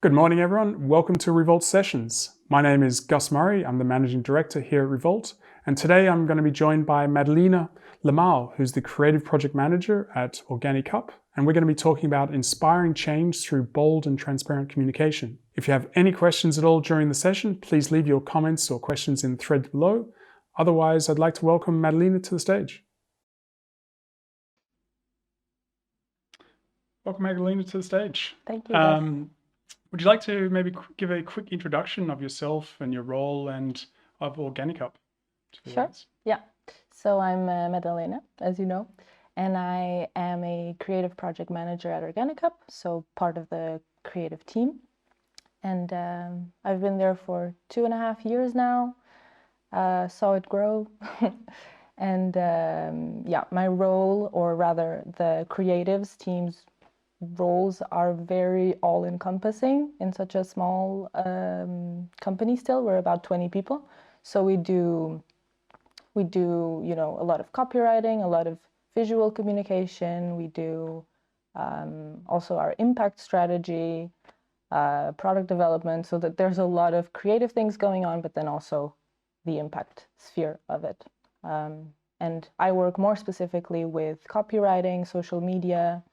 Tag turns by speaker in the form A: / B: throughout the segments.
A: Good morning, everyone. Welcome to Revolt Sessions. My name is Gus Murray. I'm the Managing Director here at Revolt. And today I'm going to be joined by Madalena Lamau, who's the Creative Project Manager at OrganiCup. And we're going to be talking about inspiring change through bold and transparent communication. If you have any questions at all during the session, please leave your comments or questions in the thread below. Otherwise, I'd like to welcome Madalena to the stage. Welcome, Madalena, to the stage.
B: Thank you, Gus.
A: Would you like to maybe give a quick introduction of yourself and your role and of OrganiCup?
B: Sure. Yeah. So I'm Madalena, as you know, and I am a creative project manager at OrganiCup, so part of the creative team. And I've been there for 2.5 years now, saw it grow. And yeah, my role, or rather the creatives team's roles, are very all-encompassing in such a small company. Still, we're about 20 people, so we do a lot of copywriting, a lot of visual communication. We do also our impact strategy, product development, so that there's a lot of creative things going on, but then also the impact sphere of it. And I work more specifically with copywriting, social media,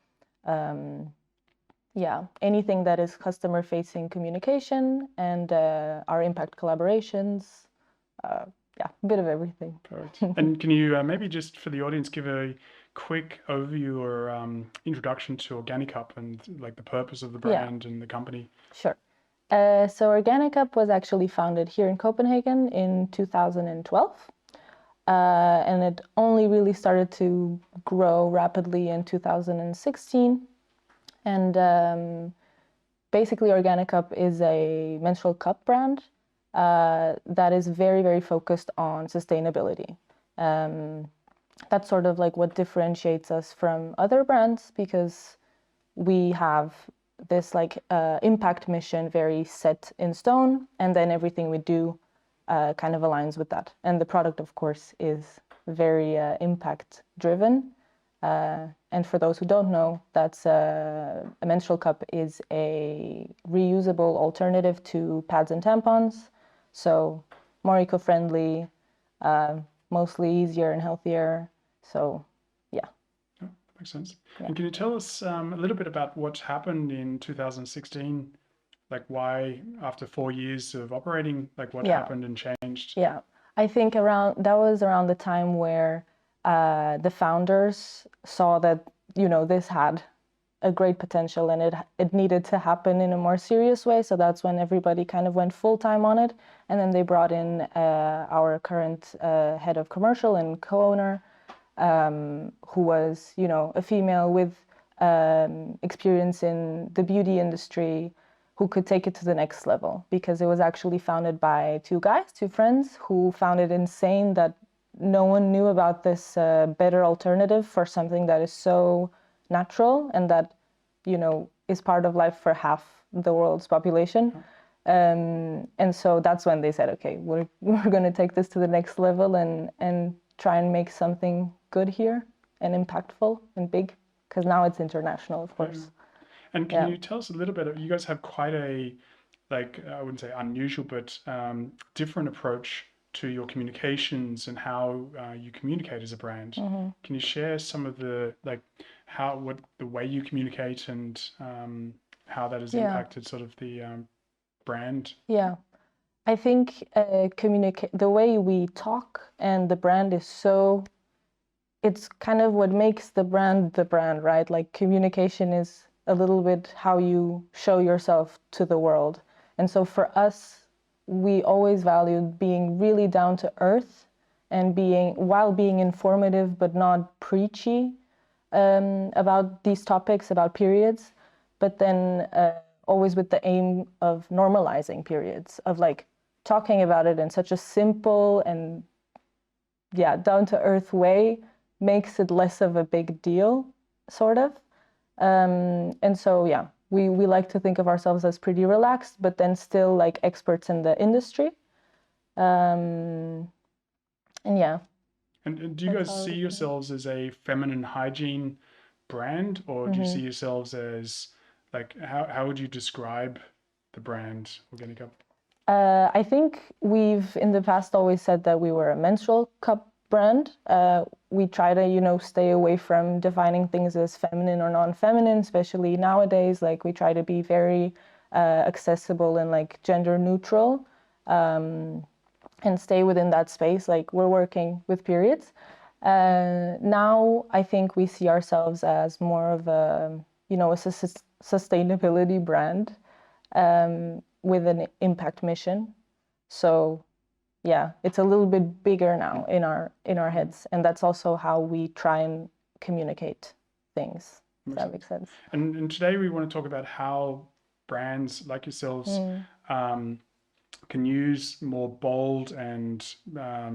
B: anything that is customer-facing communication, and our impact collaborations. A bit of everything.
A: Perfect. And can you maybe just for the audience give a quick overview or introduction to OrganiCup and like the purpose of the brand and the company?
B: Sure. So OrganiCup was actually founded here in Copenhagen in 2012. And it only really started to grow rapidly in 2016. And basically OrganiCup is a menstrual cup brand that is very, very focused on sustainability. That's sort of like what differentiates us from other brands, because we have this like impact mission very set in stone, and then everything we do kind of aligns with that. And the product, of course, is very impact driven. And for those who don't know, that's a menstrual cup is a reusable alternative to pads and tampons. So more eco-friendly, mostly easier and healthier. So yeah.
A: Oh, that makes sense. Yeah. And can you tell us a little bit about what happened in 2016? Like why, after 4 years of operating, like what happened and changed?
B: Yeah, I think that was around the time where the founders saw that, this had a great potential and it needed to happen in a more serious way. So that's when everybody kind of went full time on it. And then they brought in our current head of commercial and co-owner, who was, a female with experience in the beauty industry, who could take it to the next level, because it was actually founded by two friends, who found it insane that no one knew about this better alternative for something that is so natural and that, is part of life for half the world's population. And so that's when they said, okay, we're going to take this to the next level and try and make something good here and impactful and big, because now it's international, of course.
A: And can you tell us a little bit, you guys have quite a, like, I wouldn't say unusual, but different approach to your communications and how you communicate as a brand. Mm-hmm. Can you share some of the, like, the way you communicate and how that has impacted sort of the brand?
B: Yeah, I think the way we talk and the brand is it's kind of what makes the brand, right? Like communication is a little bit how you show yourself to the world. And so for us, we always valued being really down to earth and while being informative but not preachy about these topics, about periods, but then always with the aim of normalizing periods, of like talking about it in such a simple and down to earth way, makes it less of a big deal, sort of. And so, we like to think of ourselves as pretty relaxed, but then still like experts in the industry. And yeah.
A: And do you guys see yourselves as a feminine hygiene brand, or do you see yourselves as, like, how would you describe the brand OrganiCup?
B: I think we've in the past always said that we were a menstrual cup brand. We try to, stay away from defining things as feminine or non-feminine, especially nowadays. Like we try to be very accessible and like gender neutral, and stay within that space. Like we're working with periods. Now I think we see ourselves as more of a sustainability brand, with an impact mission. So yeah, it's a little bit bigger now in our heads, and that's also how we try and communicate things. Does that make sense?
A: And today we want to talk about how brands like yourselves can use more bold and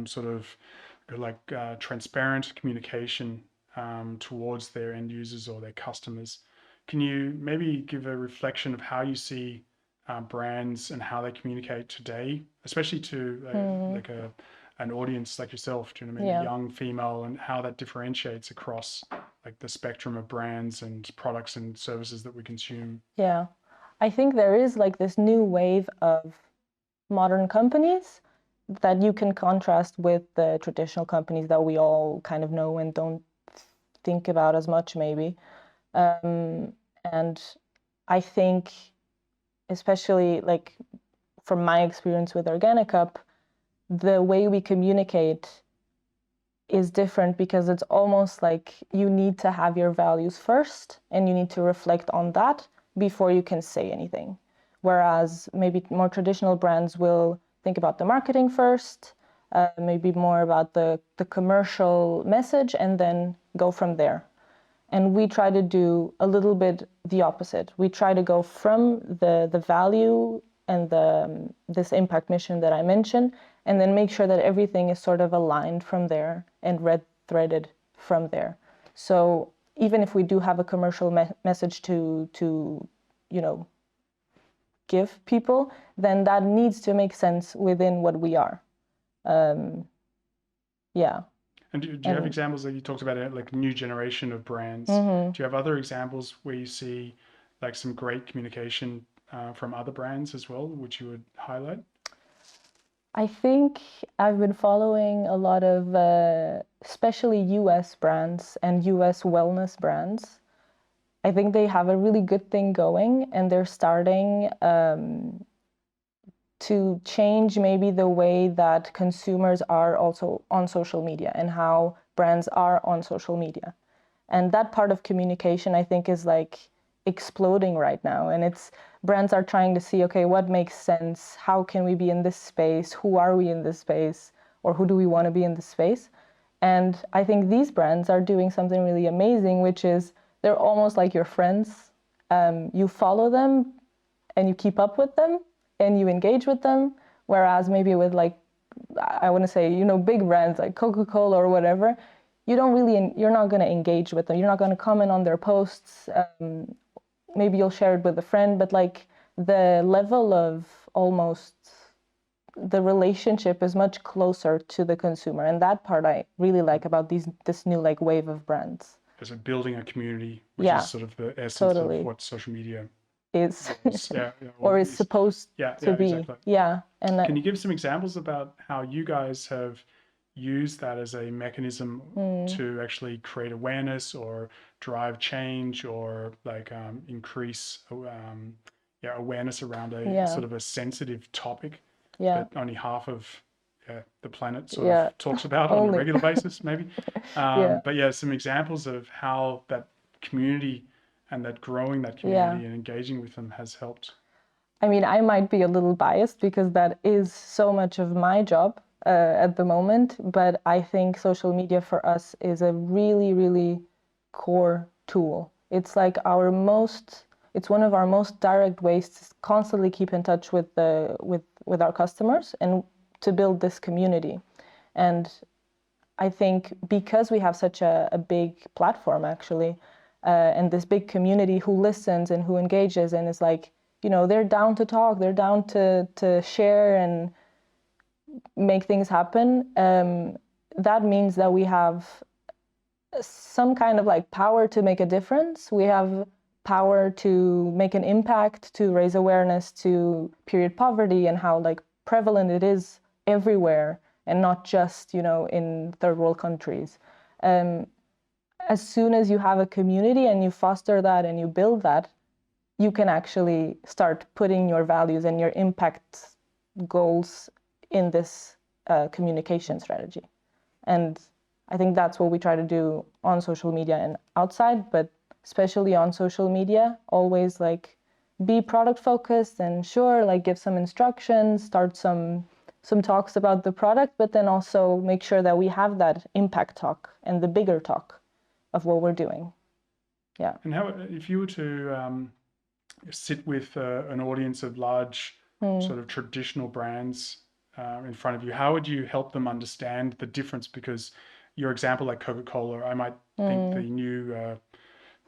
A: sort of like transparent communication towards their end users or their customers. Can you maybe give a reflection of how you see brands and how they communicate today, especially to like an audience like yourself, maybe young female, and how that differentiates across like the spectrum of brands and products and services that we consume?
B: Yeah, I think there is like this new wave of modern companies that you can contrast with the traditional companies that we all kind of know and don't think about as much, maybe. And I think, especially like from my experience with OrganiCup, the way we communicate is different because it's almost like you need to have your values first and you need to reflect on that before you can say anything. Whereas maybe more traditional brands will think about the marketing first, maybe more about the commercial message, and then go from there. And we try to do a little bit the opposite. We try to go from the value and this impact mission that I mentioned, and then make sure that everything is sort of aligned from there and red threaded from there. So even if we do have a commercial message to give people, then that needs to make sense within what we are. Yeah.
A: And do you have examples that you talked about, like new generation of brands?
B: Mm-hmm.
A: Do you have other examples where you see like some great communication from other brands as well, which you would highlight?
B: I think I've been following a lot of especially US brands and US wellness brands. I think they have a really good thing going, and they're starting to change maybe the way that consumers are also on social media and how brands are on social media. And that part of communication, I think, is like exploding right now. And it's brands are trying to see, okay, what makes sense? How can we be in this space? Who are we in this space? Or who do we want to be in this space? And I think these brands are doing something really amazing, which is they're almost like your friends. You follow them and you keep up with them and you engage with them. Whereas maybe with like, I want to say, big brands like Coca-Cola or whatever, you're not going to engage with them. You're not going to comment on their posts. Maybe you'll share it with a friend, but like the level of almost the relationship is much closer to the consumer. And that part I really like about this new like wave of brands.
A: As a building a community, which is sort of the essence of what social media
B: is.
A: or
B: is supposed to be.
A: Exactly.
B: Yeah. And
A: can you give some examples about how you guys have used that as a mechanism to actually create awareness or drive change or like increase awareness around a sort of a sensitive topic that only half of the planet sort of talks about on a regular basis, maybe? But some examples of how that community and that growing that community and engaging with them has helped.
B: I mean, I might be a little biased because that is so much of my job at the moment, but I think social media for us is a really, really core tool. It's like it's one of our most direct ways to constantly keep in touch with our customers and to build this community. And I think because we have such a big platform actually, and this big community who listens and who engages and is like, they're down to talk, they're down to share and make things happen. That means that we have some kind of like power to make a difference. We have power to make an impact, to raise awareness to period poverty and how like prevalent it is everywhere and not just, you know, in third world countries. As soon as you have a community and you foster that and you build that, you can actually start putting your values and your impact goals in this communication strategy. And I think that's what we try to do on social media and outside, but especially on social media, always like be product focused and sure, like give some instructions, start some talks about the product, but then also make sure that we have that impact talk and the bigger talk of what we're doing. Yeah.
A: And how, if you were to sit with an audience of large sort of traditional brands in front of you, how would you help them understand the difference? Because your example, like Coca-Cola, I might think the new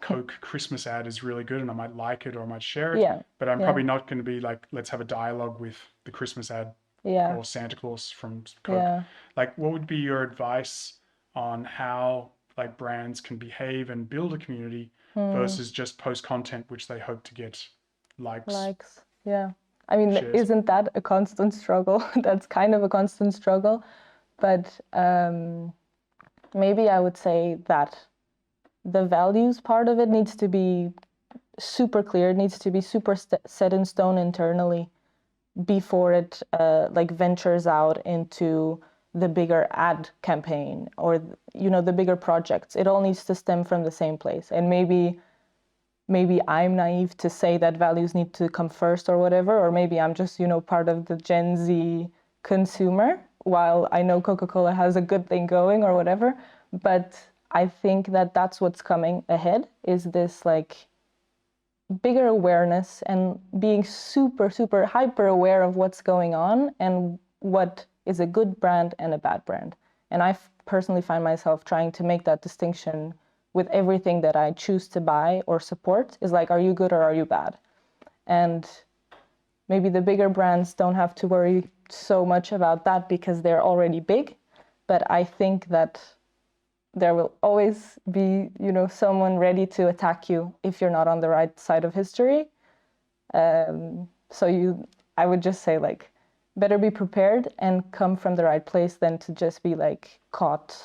A: Coke Christmas ad is really good and I might like it or I might share it, but I'm probably not going to be like, let's have a dialogue with the Christmas ad or Santa Claus from Coke. Like, what would be your advice on how like brands can behave and build a community versus just post content which they hope to get likes?
B: Yeah. I mean,
A: shares.
B: Isn't that a constant struggle? That's kind of a constant struggle. But maybe I would say that the values part of it needs to be super clear. It needs to be super set in stone internally before it like ventures out into the bigger ad campaign or, you know, the bigger projects. It all needs to stem from the same place. And maybe I'm naive to say that values need to come first or whatever, or maybe I'm just, you know, part of the Gen Z consumer, while I know Coca-Cola has a good thing going or whatever. But I think that that's what's coming ahead, is this like bigger awareness and being super, super hyper aware of what's going on and what is a good brand and a bad brand. And I personally find myself trying to make that distinction with everything that I choose to buy or support, is like, are you good or are you bad? And maybe the bigger brands don't have to worry so much about that because they're already big. But I think that there will always be, you know, someone ready to attack you if you're not on the right side of history. I would just say, like, better be prepared and come from the right place than to just be like caught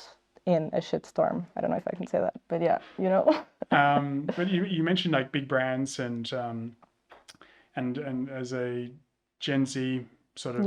B: in a shitstorm. I don't know if I can say that, but yeah, you know.
A: But you mentioned like big brands and as a Gen Z sort of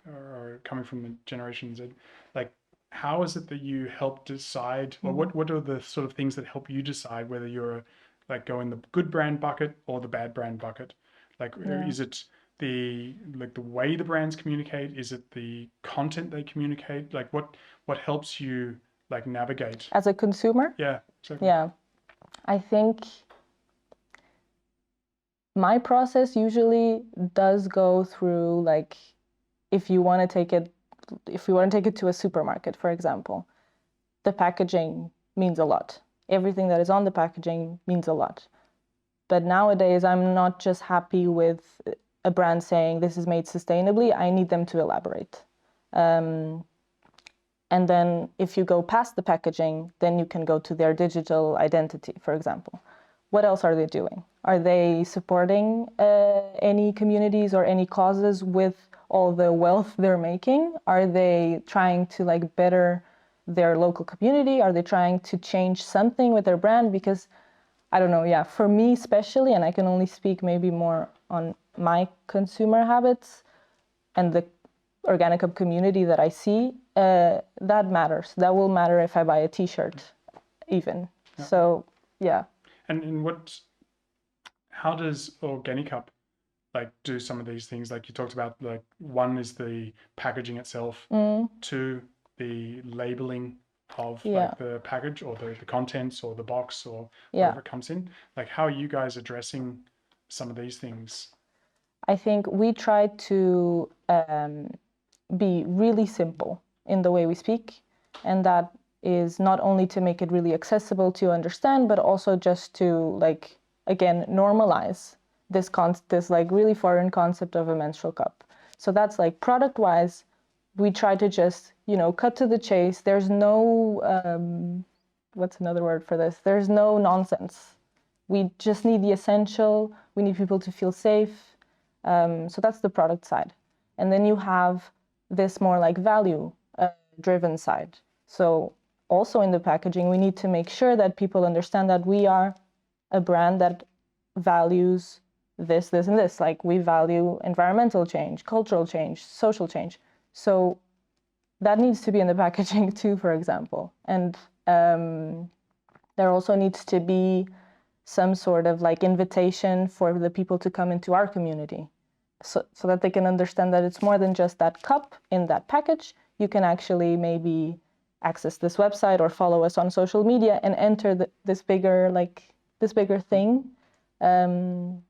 A: or coming from the Generation Z, like, how is it that you help decide, or what are the sort of things that help you decide whether you're like go in the good brand bucket or the bad brand bucket? Like, is it the way the brands communicate? Is it the content they communicate? Like, what helps you like navigate
B: as a consumer?
A: Yeah, exactly.
B: Yeah, I think my process usually does go through, like, if you want to take it to a supermarket, for example, the packaging means a lot. Everything that is on the packaging means a lot. But nowadays, I'm not just happy with a brand saying this is made sustainably. I need them to elaborate. And then if you go past the packaging, then you can go to their digital identity, for example. What else are they doing? Are they supporting any communities or any causes with all the wealth they're making? Are they trying to like better their local community? Are they trying to change something with their brand? Because I don't know, yeah, for me especially, and I can only speak maybe more on my consumer habits and the OrganiCup community that I see, that matters. That will matter if I buy a t-shirt even.
A: Yeah.
B: So, yeah.
A: And how does OrganiCup like do some of these things? Like you talked about, like one is the packaging itself, two, the labeling of like the package or the contents or the box or whatever it comes in. Like, how are you guys addressing some of these things?
B: I think we try to be really simple in the way we speak, and that is not only to make it really accessible to understand, but also just to, like, again, normalize this like really foreign concept of a menstrual cup. So that's like product wise, we try to just, you know, cut to the chase. There's no what's another word for this? There's no nonsense. We just need the essential. We need people to feel safe. So that's the product side. And then you have this more like value driven side. So also in the packaging, we need to make sure that people understand that we are a brand that values this, this, and this. Like we value environmental change, cultural change, social change. So that needs to be in the packaging too, for example. And there also needs to be some sort of like invitation for the people to come into our community, so that they can understand that it's more than just that cup in that package. You can actually maybe access this website or follow us on social media and enter this bigger thing. And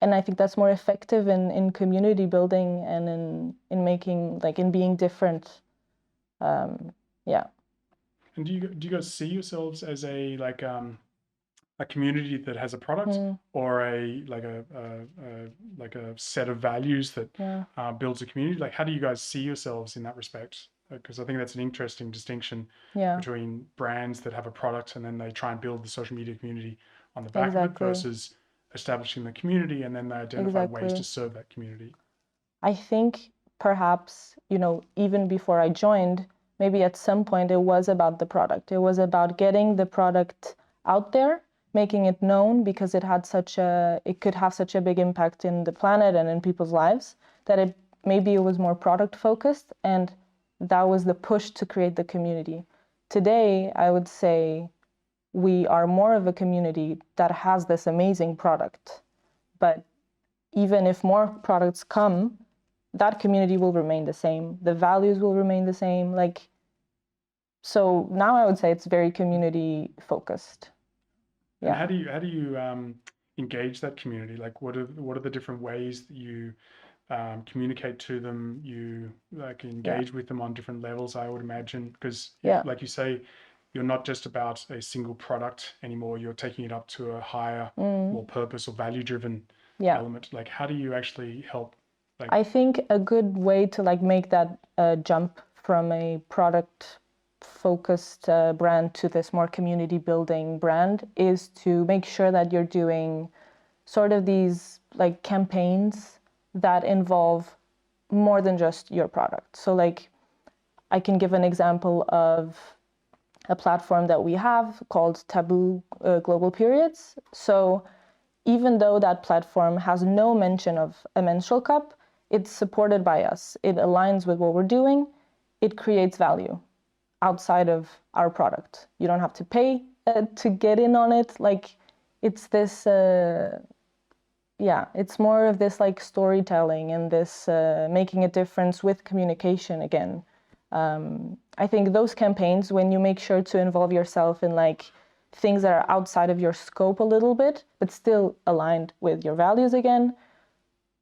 B: I think that's more effective in community building and in making, like, in being different. Yeah.
A: And do you guys see yourselves as a community that has a product or a set of values that builds a community? Like, how do you guys see yourselves in that respect? Because I think that's an interesting distinction between brands that have a product and then they try and build the social media community on the back of it versus establishing the community and then they identify ways to serve that community.
B: I think perhaps, even before I joined, maybe at some point it was about the product. It was about getting the product out there, making it known, because it could have such a big impact in the planet and in people's lives, that maybe it was more product focused, and that was the push to create the community. Today, I would say we are more of a community that has this amazing product, but even if more products come, that community will remain the same. The values will remain the same. So now I would say it's very community focused.
A: Yeah. And how do you engage that community? Like, what are the different ways that you communicate to them? You engage with them on different levels, I would imagine, because like you say, you're not just about a single product anymore. You're taking it up to a higher, more purpose or value-driven element. Like, how do you actually help?
B: I think a good way to make that jump from a product-focused brand to this more community-building brand is to make sure that you're doing sort of these campaigns that involve more than just your product. So I can give an example of a platform that we have called Taboo Global Periods. So even though that platform has no mention of a menstrual cup, it's supported by us. It aligns with what we're doing. It creates value outside of our product. You don't have to pay to get in on it. It's this, it's more of this storytelling and this making a difference with communication again. I think those campaigns, when you make sure to involve yourself in things that are outside of your scope a little bit, but still aligned with your values again,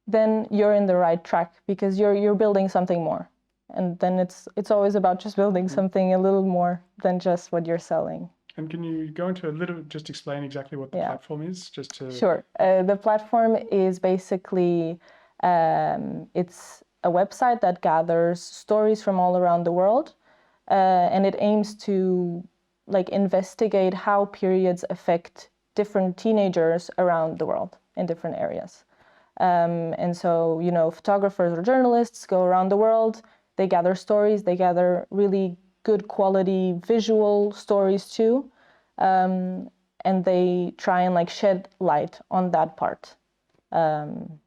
B: then you're in the right track, because you're building something more. And then it's always about just building something a little more than just what you're selling.
A: And can you go into just explain exactly what the platform is, just to...
B: Sure. The platform is basically, it's a website that gathers stories from all around the world, and it aims to investigate how periods affect different teenagers around the world in different areas. And so, photographers or journalists go around the world, they gather stories, they gather really good quality visual stories too, and they try and shed light on that part. And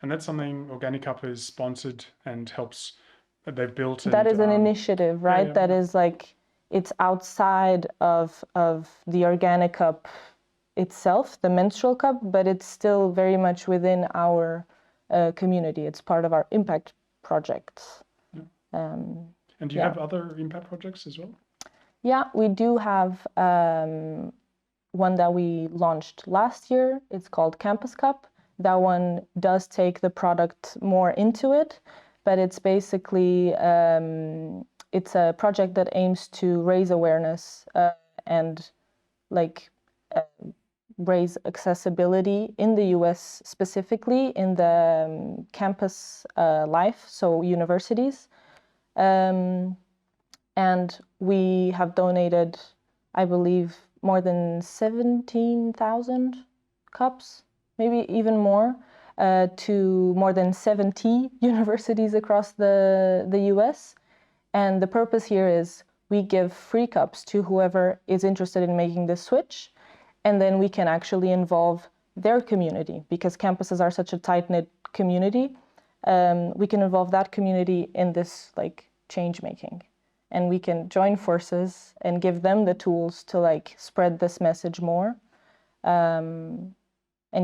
A: that's something OrganiCup is sponsored and helps, they've built.
B: That is an initiative, right? That is it's outside of the OrganiCup itself, the menstrual cup, but it's still very much within our community. It's part of our impact projects.
A: And do you have other impact projects as well?
B: Yeah, we do have one that we launched last year. It's called Campus Cup. That one does take the product more into it, but it's basically, it's a project that aims to raise awareness and raise accessibility in the US, specifically in the campus life, so universities. And we have donated, I believe, more than 17,000 cups, maybe even more, to more than 70 universities across the US. And the purpose here is we give free cups to whoever is interested in making this switch, and then we can actually involve their community, because campuses are such a tight-knit community. We can involve that community in this like change making, and we can join forces and give them the tools to like spread this message more. And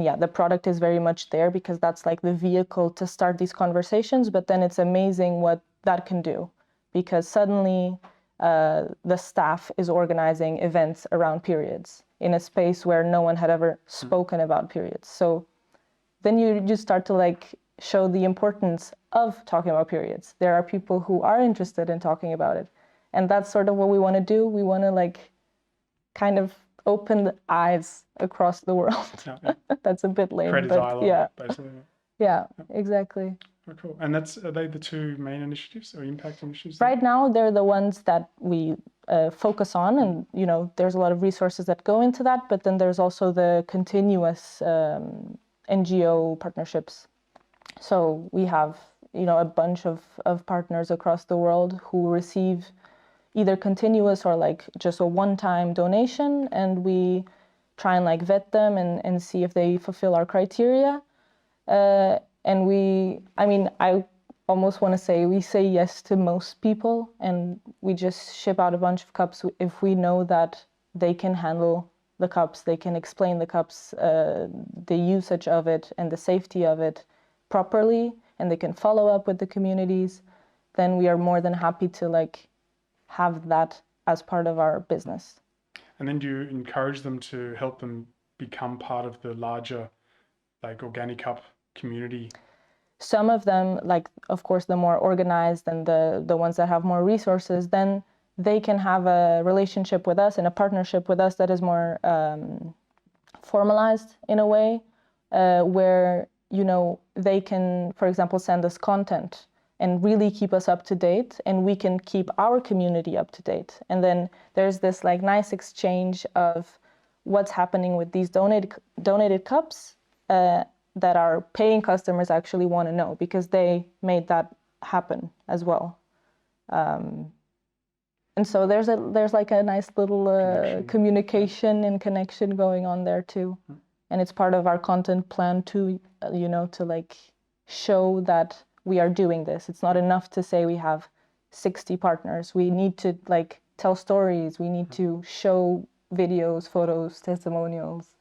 B: yeah, the product is very much there because that's like the vehicle to start these conversations, but then it's amazing what that can do, because suddenly the staff is organizing events around periods in a space where no one had ever spoken about periods. So then you start to like show the importance of talking about periods. There are people who are interested in talking about it. And that's sort of what we want to do. We want to like kind of open the eyes across the world.
A: Yeah.
B: That's a bit lame,
A: Create a
B: but
A: dialogue,
B: yeah.
A: basically.
B: Yeah, exactly.
A: Oh, cool. And are they the two main initiatives or impact initiatives?
B: Right now, they're the ones that we focus on, and you know, there's a lot of resources that go into that. But then there's also the continuous NGO partnerships. So we have, you know, a bunch of partners across the world who receive either continuous or like just a one-time donation, and we try and like vet them and see if they fulfill our criteria. And I almost want to say we say yes to most people, and we just ship out a bunch of cups if we know that they can handle the cups, they can explain the cups, the usage of it and the safety of it properly, and they can follow up with the communities. Then we are more than happy to like have that as part of our business.
A: And then do you encourage them to help them become part of the larger like OrganiCup community?
B: Some of them, like of course the more organized and the ones that have more resources, then they can have a relationship with us and a partnership with us that is more formalized in a way, where, you know, they can, for example, send us content and really keep us up to date, and we can keep our community up to date. And then there's this like nice exchange of what's happening with these donated cups that our paying customers actually want to know, because they made that happen as well. And so there's like a nice little communication and connection going on there too. And it's part of our content plan too, you know, to like show that we are doing this. It's not enough to say we have 60 partners. We need to like tell stories. We need to show videos, photos, testimonials.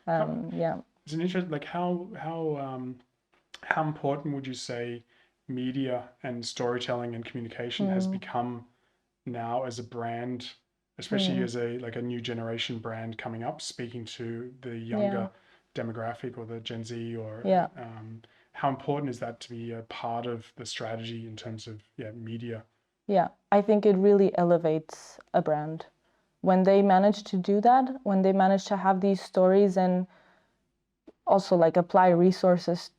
B: Yeah.
A: It's an interesting, like how important would you say media and storytelling and communication has become now as a brand, especially as a like a new generation brand coming up, speaking to the younger demographic or the Gen Z, or how important is that to be a part of the strategy in terms of media?
B: Yeah, I think it really elevates a brand when they manage to do that, when they manage to have these stories and also like apply resources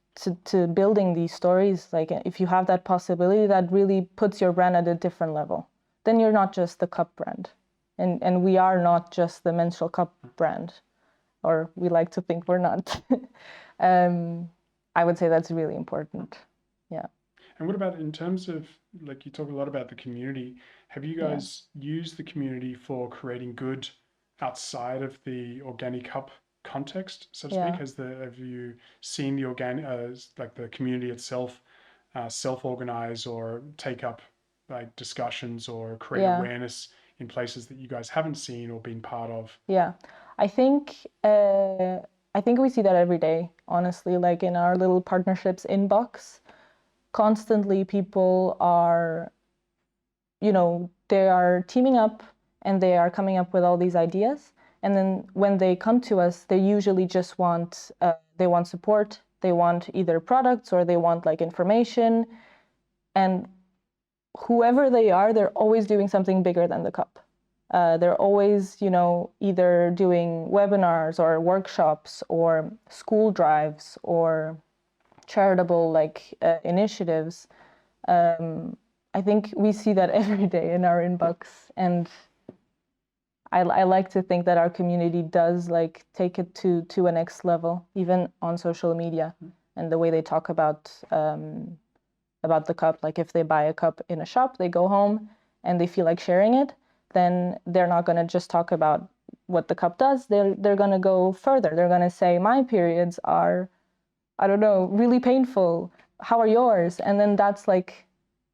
B: to building these stories. Like if you have that possibility, that really puts your brand at a different level. Then you're not just the cup brand, and we are not just the menstrual cup brand, or we like to think we're not. I would say that's really important. Yeah.
A: And what about in terms of, like, you talk a lot about the community. Have you guys used the community for creating good outside of the OrganiCup context, so to speak? Have you seen the like the community itself self-organize or take up like discussions or create awareness in places that you guys haven't seen or been part of?
B: Yeah, I think we see that every day, honestly, like in our little partnerships inbox. Constantly people are, you know, they are teaming up and they are coming up with all these ideas. And then when they come to us, they usually just want, they want support. They want either products or they want like information. And whoever they are, they're always doing something bigger than the cup. They're always, you know, either doing webinars or workshops or school drives or charitable like initiatives. I think we see that every day in our inbox, and I like to think that our community does like take it to a next level, even on social media, and the way they talk about the cup. Like if they buy a cup in a shop, they go home and they feel like sharing it, then they're not going to just talk about what the cup does. They're going to go further. They're going to say, my periods are, I don't know, really painful. How are yours? And then that's like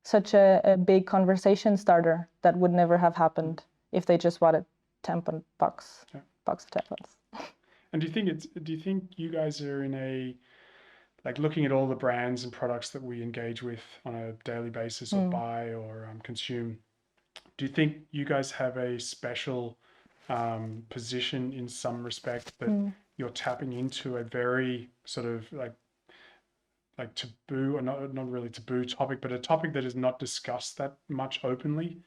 B: such a big conversation starter that would never have happened if they just bought a tampon box of tampons.
A: And do you think you guys are in a, like, looking at all the brands and products that we engage with on a daily basis or buy or consume, do you think you guys have a special position in some respect that you're tapping into a very sort of like taboo, or not really taboo topic, but a topic that is not discussed that much openly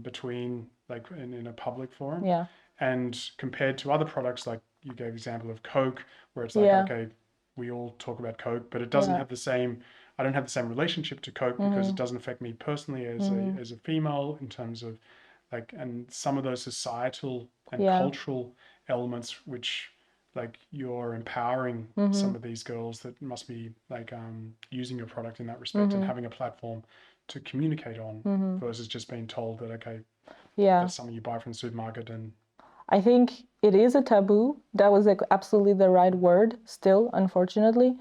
A: between, like, in a public forum?
B: Yeah.
A: And compared to other products, like you gave example of Coke, where it's like, okay, we all talk about Coke, but it doesn't have the same, I don't have the same relationship to Coke because it doesn't affect me personally as a female in terms of like, and some of those societal and cultural elements, which like you're empowering some of these girls that must be like using your product in that respect and having a platform to communicate on versus just being told that, okay, that's something you buy from the supermarket. And
B: I think it is a taboo. That was like absolutely the right word still, unfortunately.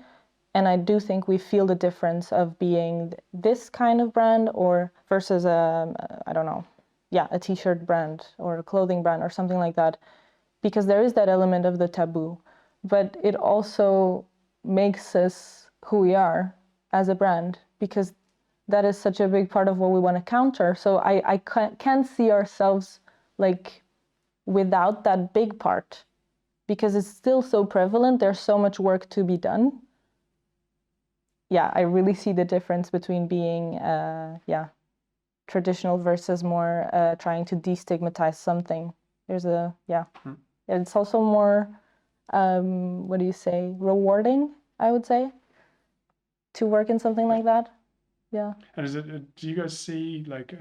B: And I do think we feel the difference of being this kind of brand or versus I don't know, a t-shirt brand or a clothing brand or something like that, because there is that element of the taboo, but it also makes us who we are as a brand, because that is such a big part of what we want to counter. So I can't see ourselves like without that big part, because it's still so prevalent. There's so much work to be done. Yeah, I really see the difference between being traditional versus more trying to destigmatize something. There's it's also more what do you say, rewarding, I would say, to work in something like that. Yeah.
A: And is it, do you guys see like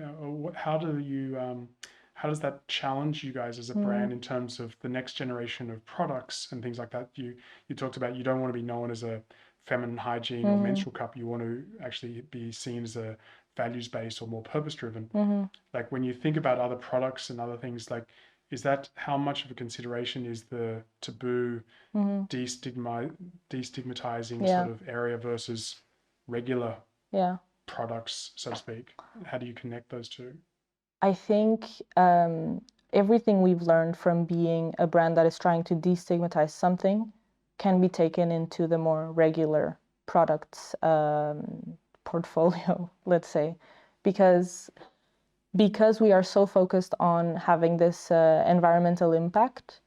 A: how does that challenge you guys as a brand in terms of the next generation of products and things like that? You talked about you don't want to be known as a feminine hygiene or menstrual cup. You want to actually be seen as a values-based or more purpose-driven. Like when you think about other products and other things, like, is that how much of a consideration is the taboo destigmatizing sort of area versus regular products, so to speak? How do you connect those two?
B: I think everything we've learned from being a brand that is trying to destigmatize something can be taken into the more regular products portfolio, let's say, because we are so focused on having this environmental impact.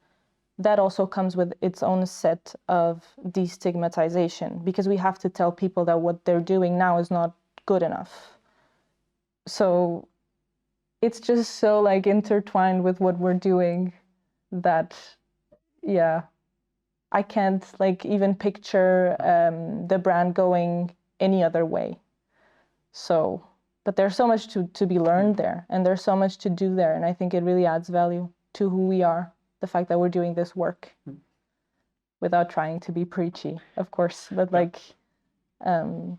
B: That also comes with its own set of destigmatization, because we have to tell people that what they're doing now is not good enough. So it's just so like intertwined with what we're doing that, I can't like even picture the brand going any other way. So, but there's so much to be learned there, and there's so much to do there. And I think it really adds value to who we are, the fact that we're doing this work without trying to be preachy, of course, but like,
A: And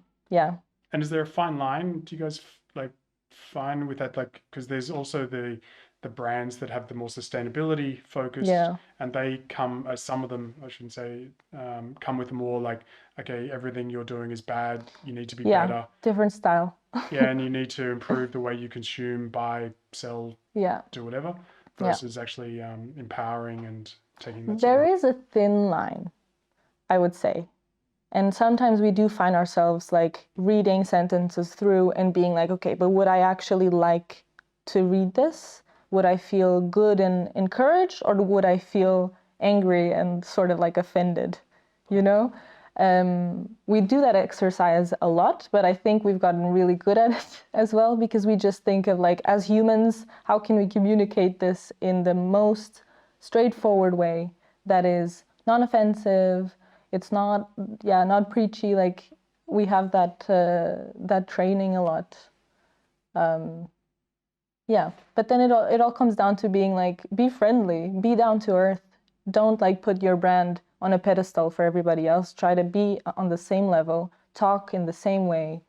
A: is there a fine line? Do you guys like fine with that? Like, because there's also the brands that have the more sustainability focused, and they come, some of them, I shouldn't say, come with more like, okay, everything you're doing is bad. You need to be better.
B: Different style.
A: And you need to improve the way you consume, buy, sell, do whatever, versus actually empowering and taking that.
B: There is a thin line, I would say. And sometimes we do find ourselves like reading sentences through and being like, okay, but would I actually like to read this? Would I feel good and encouraged, or would I feel angry and sort of like offended? You know? We do that exercise a lot, but I think we've gotten really good at it as well, because we just think of like, as humans, how can we communicate this in the most straightforward way that is non-offensive? It's not preachy. Like, we have that training a lot. Yeah, but then it all comes down to being like, be friendly, be down to earth. Don't like put your brand on a pedestal for everybody else. Try to be on the same level, talk in the same way,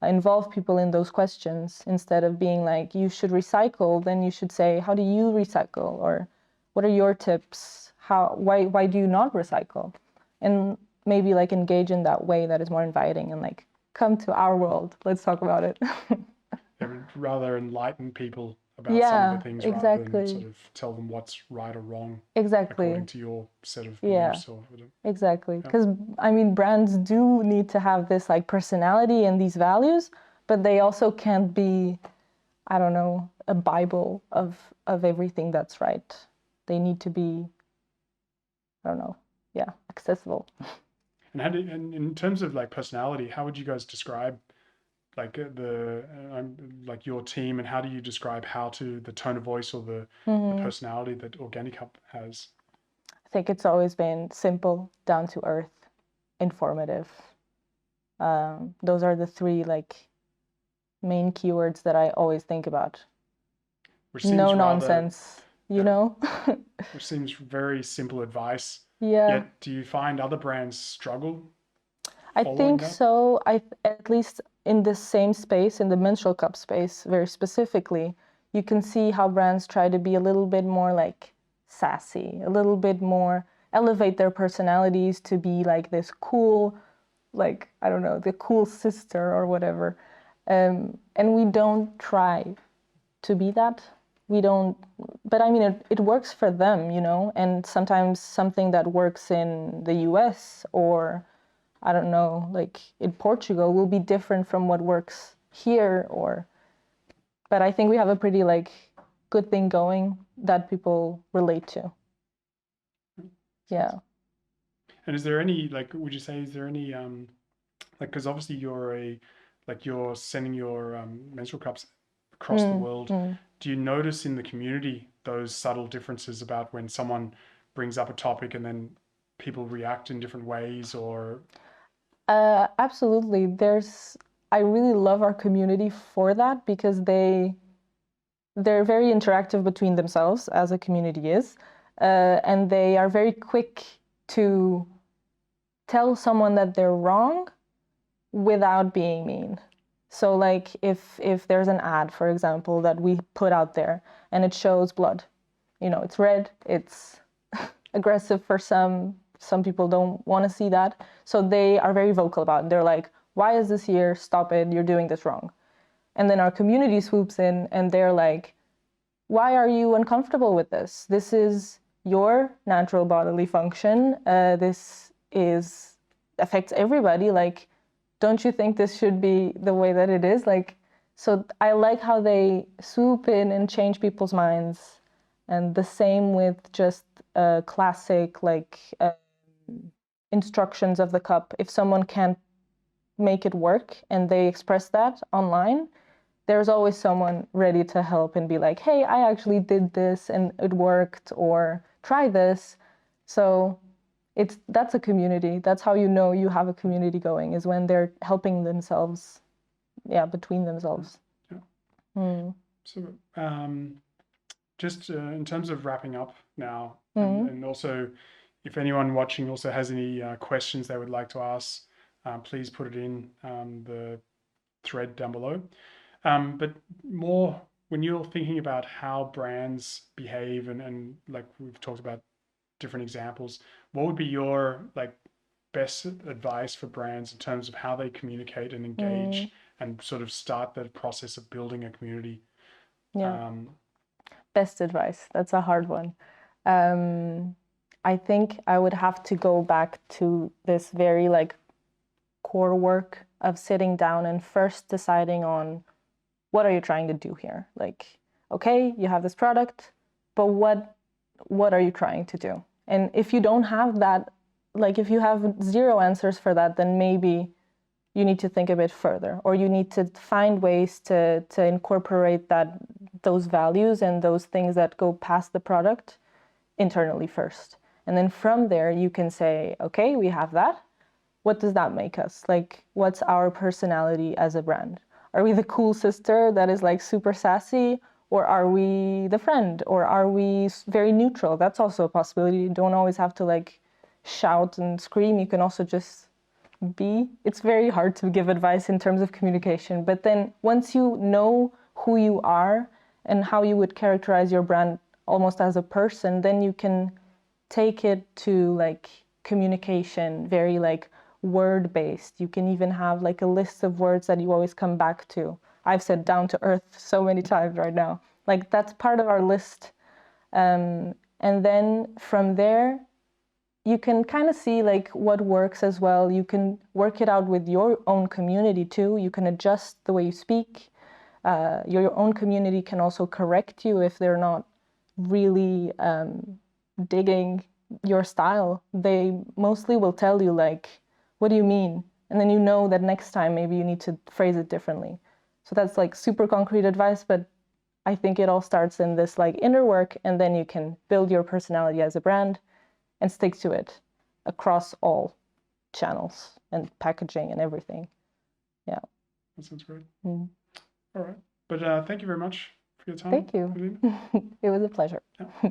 B: involve people in those questions instead of being like, you should recycle. Then you should say, how do you recycle? Or what are your tips? Why do you not recycle? And maybe like engage in that way that is more inviting and like, come to our world. Let's talk about it.
A: They would rather enlighten people about some of the things rather than sort of tell them what's right or wrong according to your set of beliefs or whatever.
B: Exactly. Because I mean, brands do need to have this like personality and these values, but they also can't be, I don't know, a Bible of everything that's right. They need to be, I don't know, accessible.
A: And and in terms of like personality, how would you guys describe like like your team, and how do you describe the tone of voice or the personality that OrganiCup has?
B: I think it's always been simple, down to earth, informative. Those are the three like main keywords that I always think about. No nonsense, you know?
A: Which seems very simple advice.
B: Yeah.
A: Yet, do you find other brands struggle?
B: I think so. At least in the same space, in the menstrual cup space, very specifically, you can see how brands try to be a little bit more like sassy, a little bit more elevate their personalities to be like this cool, like, I don't know, the cool sister or whatever. And we don't try to be that. We don't, but I mean, it works for them, you know, and sometimes something that works in the US or I don't know, like in Portugal will be different from what works here but I think we have a pretty like good thing going that people relate to. Yeah.
A: And is there any, like, would you say, is there any, like, because obviously you're sending your menstrual cups across the world. Do you notice in the community those subtle differences about when someone brings up a topic and then people react in different ways or?
B: Absolutely. I really love our community for that because they're very interactive between themselves as a community is, and they are very quick to tell someone that they're wrong without being mean. So like if there's an ad, for example, that we put out there and it shows blood, you know, it's red, it's aggressive for some people don't want to see that. So they are very vocal about it. They're like, why is this here? Stop it, you're doing this wrong. And then our community swoops in and they're like, why are you uncomfortable with this? This is your natural bodily function. This affects everybody. Like, don't you think this should be the way that it is? Like, so I like how they swoop in and change people's minds. And the same with just classic, like, instructions of the cup. If someone can't make it work and they express that online, there's always someone ready to help and be like, hey, I actually did this and it worked, or try this. So that's a community. That's how you know you have a community going, is when they're helping themselves, between themselves.
A: Yeah. So just in terms of wrapping up now, and also if anyone watching also has any questions they would like to ask, please put it in the thread down below. But more when you're thinking about how brands behave and like we've talked about different examples, what would be your like best advice for brands in terms of how they communicate and engage and sort of start the process of building a community?
B: Best advice. That's a hard one. I think I would have to go back to this very like core work of sitting down and first deciding on what are you trying to do here? Like, okay, you have this product, but what are you trying to do? And if you don't have that, like if you have zero answers for that, then maybe you need to think a bit further, or you need to find ways to incorporate those values and those things that go past the product internally first. And then from there, you can say, okay, we have that. What does that make us? Like, what's our personality as a brand? Are we the cool sister that is like super sassy? Or are we the friend? Or are we very neutral? That's also a possibility. You don't always have to like shout and scream. You can also just be. It's very hard to give advice in terms of communication. But then once you know who you are and how you would characterize your brand almost as a person, then you can take it to like communication, very like word based. You can even have like a list of words that you always come back to. I've said down to earth so many times right now. Like that's part of our list. And then from there, you can kind of see like what works as well. You can work it out with your own community too. You can adjust the way you speak. Your own community can also correct you if they're not really digging your style. They mostly will tell you like, what do you mean? And then you know that next time maybe you need to phrase it differently. So that's like super concrete advice, but I think it all starts in this like inner work, and then you can build your personality as a brand and stick to it across all channels and packaging and everything. Yeah.
A: That sounds great.
B: Mm.
A: All right. But thank you very much for your time.
B: Thank you.
A: Madeleine.
B: It was a pleasure.
A: Yeah.